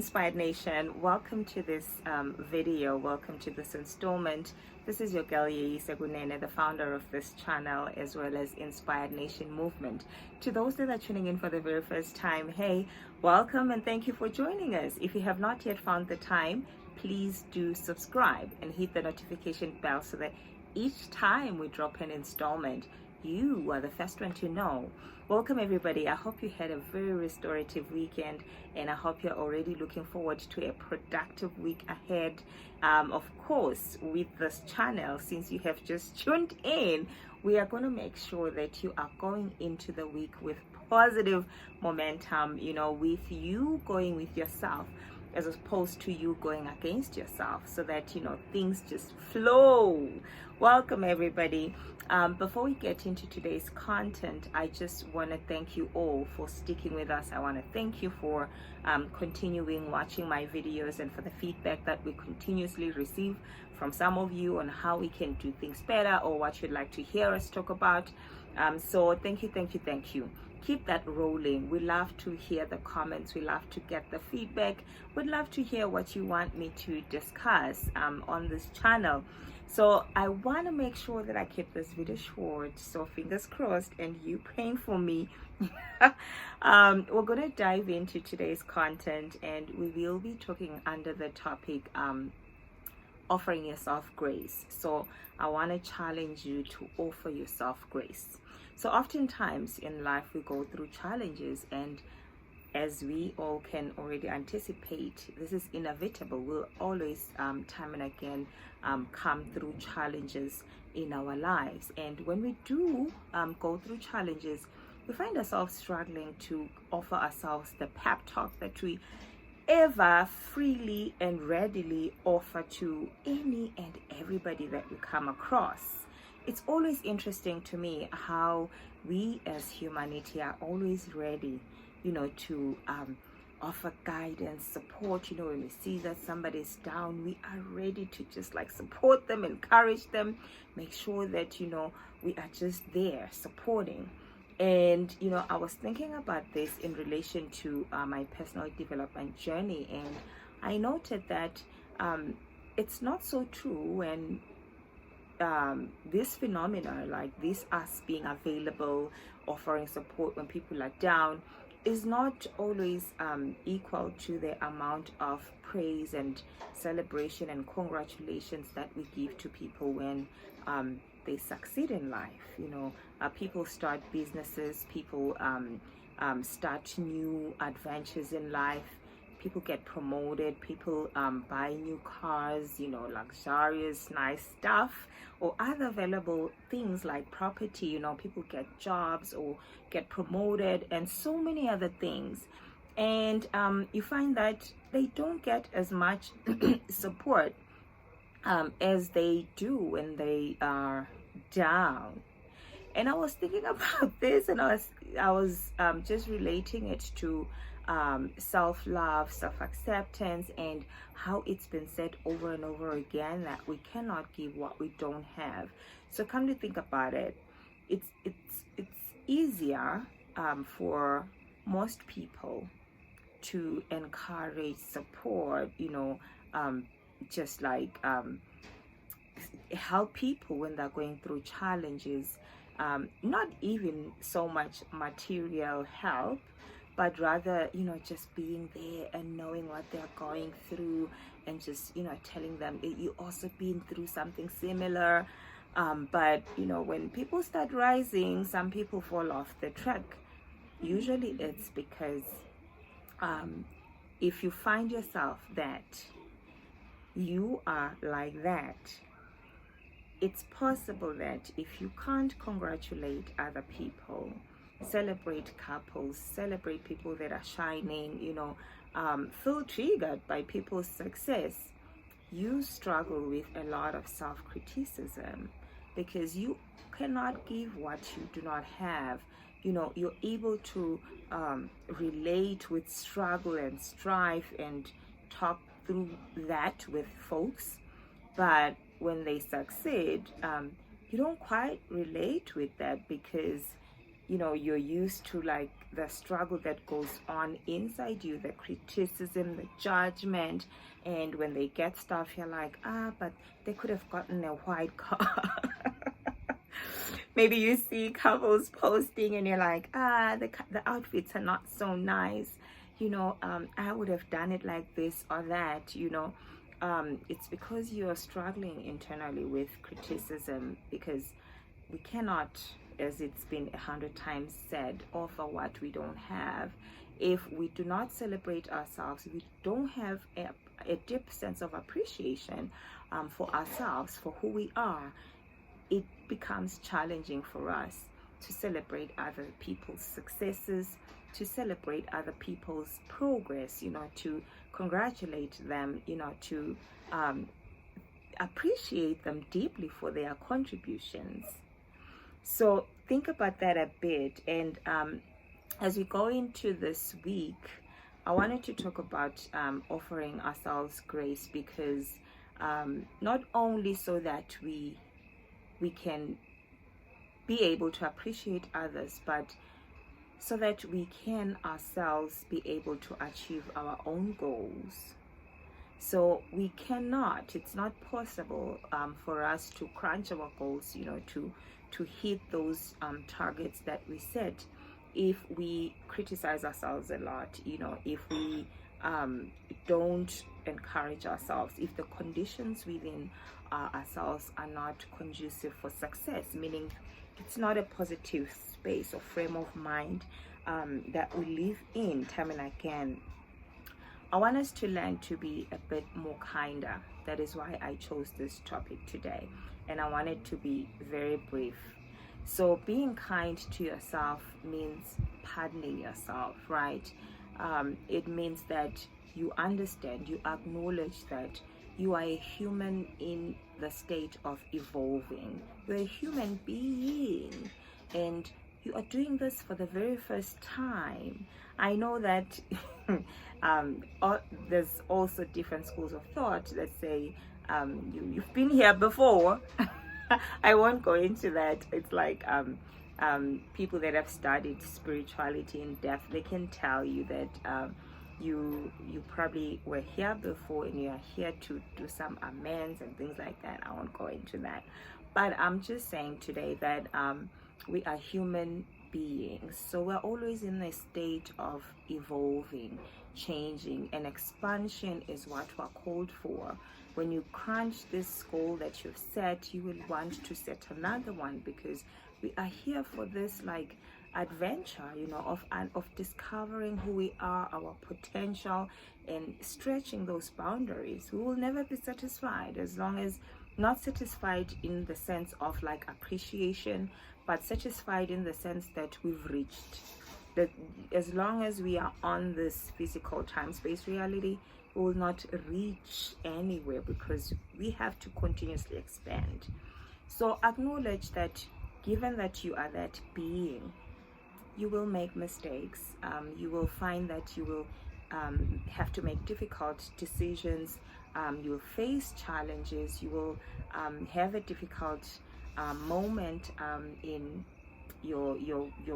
Inspired Nation, welcome to this video, welcome to this installment. This is your girl Eswatini, the founder of this channel as well as Inspired Nation movement. To those that are tuning in for the very first time, hey, welcome and thank you for joining us. If you have not yet found the time, please do subscribe and hit the notification bell so that each time we drop an installment, you are the first one to know. Welcome everybody. I hope you had a very restorative weekend and I hope you're already looking forward to a productive week ahead. Of course, with this channel, since you have just tuned in, we are going to make sure that you are going into the week with positive momentum, with you going with yourself as opposed to you going against yourself, so that things just flow. Welcome everybody. Before we get into today's content, I just want to thank you all for sticking with us. I want to thank you for continuing watching my videos and for the feedback that we continuously receive from some of you on how we can do things better or what you'd like to hear us talk about. So thank you. Keep that rolling. We love to hear the comments. We love to get the feedback. We'd love to hear what you want me to discuss on this channel. So I want to make sure that I keep this video short. So fingers crossed and you praying for me. We're going to dive into today's content and we will be talking under the topic offering yourself grace. So I want to challenge you to offer yourself grace. So oftentimes in life we go through challenges, and as we all can already anticipate, this is inevitable. We'll always time and again come through challenges in our lives, and when we do go through challenges, we find ourselves struggling to offer ourselves the pep talk that we ever freely and readily offer to any and everybody that we come across. It's always interesting to me how we as humanity are always ready, to offer guidance, support. When we see that somebody's down, we are ready to just support them, encourage them, make sure that, we are just there supporting. And, I was thinking about this in relation to my personal development journey, and I noted that it's not so true when this phenomena, like this us being available, offering support when people are down, is not always equal to the amount of praise and celebration and congratulations that we give to people when they succeed in life. People start businesses, people start new adventures in life, people get promoted, people buy new cars, luxurious, nice stuff, or other valuable things like property. People get jobs or get promoted and so many other things. And you find that they don't get as much support as they do when they are down. And I was thinking about this, and I was just relating it to self-love, self-acceptance, and how it's been said over and over again that we cannot give what we don't have. So come to think about it, it's easier for most people to encourage, support, just help people when they're going through challenges. Not even so much material help, but rather, just being there and knowing what they're going through and just, telling them you also been through something similar. But, when people start rising, some people fall off the track. Usually it's because if you find yourself that you are like that, it's possible that if you can't congratulate other people, celebrate couples, celebrate people that are shining, feel triggered by people's success, you struggle with a lot of self-criticism because you cannot give what you do not have. You're able to relate with struggle and strife and talk through that with folks, but when they succeed, you don't quite relate with that because you're used to like the struggle that goes on inside you, the criticism, the judgment, and when they get stuff, you're like, but they could have gotten a white car. Maybe you see couples posting and you're like, the outfits are not so nice, I would have done it like this or that. It's because you're struggling internally with criticism, because we cannot, as it's been 100 times said, offer what we don't have. If we do not celebrate ourselves, we don't have a deep sense of appreciation for ourselves, for who we are, it becomes challenging for us to celebrate other people's successes, to celebrate other people's progress, to congratulate them, to appreciate them deeply for their contributions. So think about that a bit. And as we go into this week, I wanted to talk about offering ourselves grace, because not only so that we can be able to appreciate others, but so that we can ourselves be able to achieve our own goals. So we cannot, it's not possible for us to crunch our goals, to hit those targets that we set, if we criticize ourselves a lot, if we don't encourage ourselves, if the conditions within ourselves are not conducive for success, meaning it's not a positive space or frame of mind that we live in time and again. I want us to learn to be a bit more kinder. That is why I chose this topic today, and I want it to be very brief. So being kind to yourself means pardoning yourself, right? It means that you understand, you acknowledge that you are a human in the state of evolving. You're a human being, and you are doing this for the very first time. I know that there's also different schools of thought. Let's say you've been here before. I won't go into that. It's like people that have studied spirituality in depth, they can tell you that you probably were here before and you are here to do some amends and things like that. I won't go into that. But I'm just saying today that we are human beings. So we're always in a state of evolving, changing, and expansion is what we're called for. When you crunch this goal that you've set, you will want to set another one, because we are here for this like adventure, of discovering who we are, our potential, and stretching those boundaries. We will never be satisfied, as long as not satisfied in the sense of like appreciation, but satisfied in the sense that we've reached. That as long as we are on this physical time-space reality, we will not reach anywhere, because we have to continuously expand. So acknowledge that given that you are that being, you will make mistakes. You will find that you will have to make difficult decisions. You will face challenges. You will have a difficult moment in your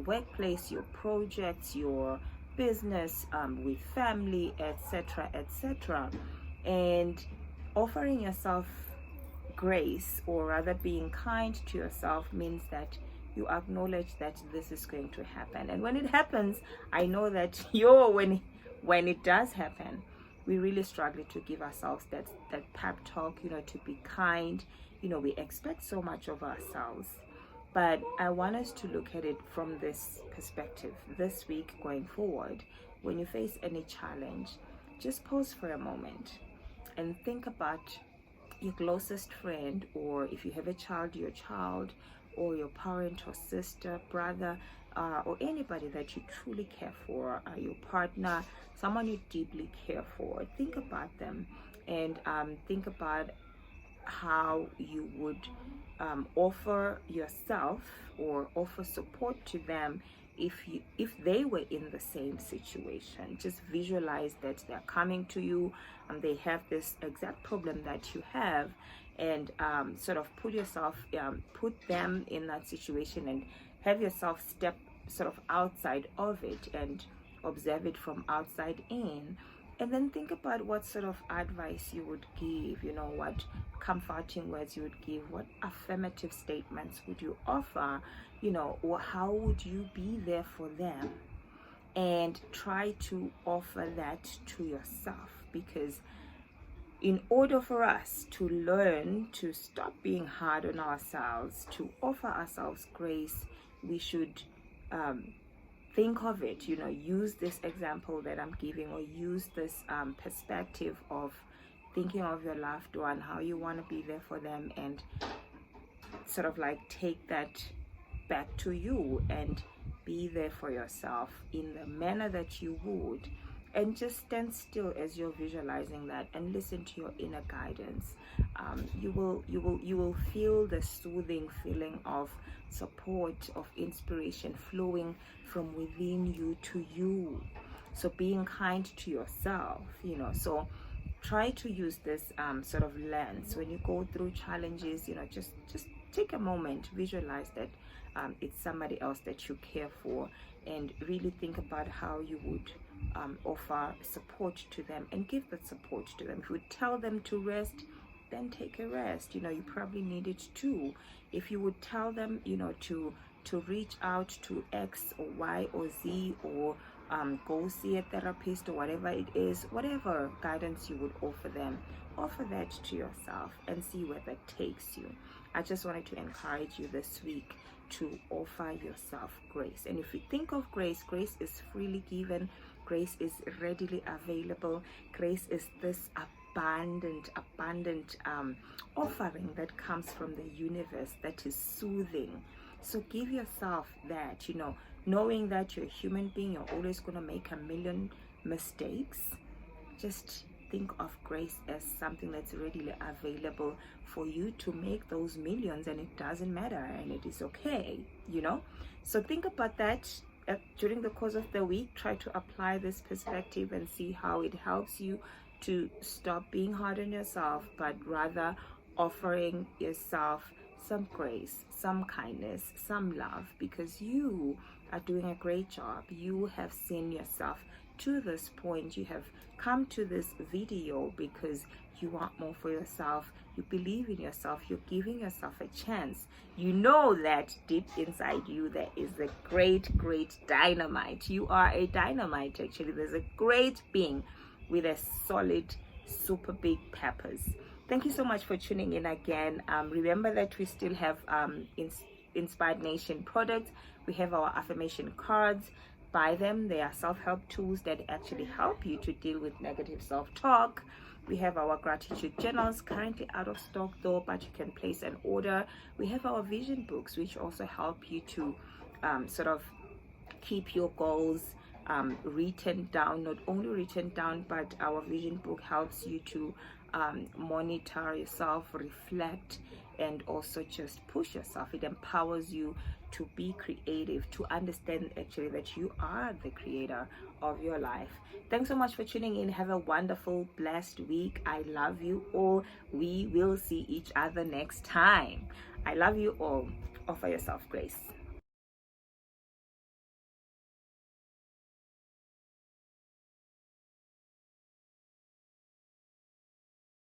workplace, your projects, your business, with family, etc. And offering yourself grace, or rather being kind to yourself, means that you acknowledge that this is going to happen. And when it happens, I know that when it does happen, we really struggle to give ourselves that pep talk, to be kind. We expect so much of ourselves. But I want us to look at it from this perspective. This week going forward, when you face any challenge, just pause for a moment and think about your closest friend, or if you have a child, your child, or your parent or sister, brother, or anybody that you truly care for, your partner, someone you deeply care for. Think about them, and think about how you would offer yourself or offer support to them if they were in the same situation. Just visualize that they're coming to you and they have this exact problem that you have, and sort of put them in that situation, and have yourself sort of outside of it and observe it from outside in. And then think about what sort of advice you would give, what comforting words you would give, what affirmative statements would you offer, or how would you be there for them? And try to offer that to yourself, because in order for us to learn to stop being hard on ourselves, to offer ourselves grace, we should think of it, use this example that I'm giving, or use this perspective of thinking of your loved one, how you want to be there for them, and sort of like take that back to you and be there for yourself in the manner that you would. And just stand still as you're visualizing that and listen to your inner guidance. You will feel the soothing feeling of support, of inspiration flowing from within you to you. So being kind to yourself, so try to use this sort of lens when you go through challenges. Just take a moment, visualize that it's somebody else that you care for, and really think about how you would offer support to them and give that support to them. If you would tell them to rest, then take a rest. You probably need it too. If you would tell them, to reach out to X or Y or Z, or go see a therapist, or whatever it is, whatever guidance you would offer them, offer that to yourself and see where that takes you. I just wanted to encourage you this week to offer yourself grace. And if you think of grace, grace is freely given. Grace is readily available. Grace is this abundant offering that comes from the universe that is soothing. So give yourself that, knowing that you're a human being, you're always going to make a million mistakes. Just think of grace as something that's readily available for you to make those millions, and it doesn't matter, and it is okay, So think about that during the course of the week. Try to apply this perspective and see how it helps you to stop being hard on yourself, but rather offering yourself some grace, some kindness, some love, because you are doing a great job. You have seen yourself to this point. You have come to this video because you want more for yourself. You believe in yourself. You're giving yourself a chance. You know that deep inside you there is a great dynamite. You are a dynamite, actually. There's a great being with a solid, super big purpose. Thank you so much for tuning in again. Remember that we still have Inspired Nation products. We have our affirmation cards. Buy them. They are self-help tools that actually help you to deal with negative self-talk. We have our gratitude journals, currently out of stock though, but you can place an order. We have our vision books, which also help you to sort of keep your goals written down. Not only written down, but our vision book helps you to monitor yourself, reflect, and also just push yourself. It empowers you to be creative, to understand actually that you are the creator of your life. Thanks so much for tuning in. Have a wonderful, blessed week. I love you all. We will see each other next time. I love you all. Offer yourself grace.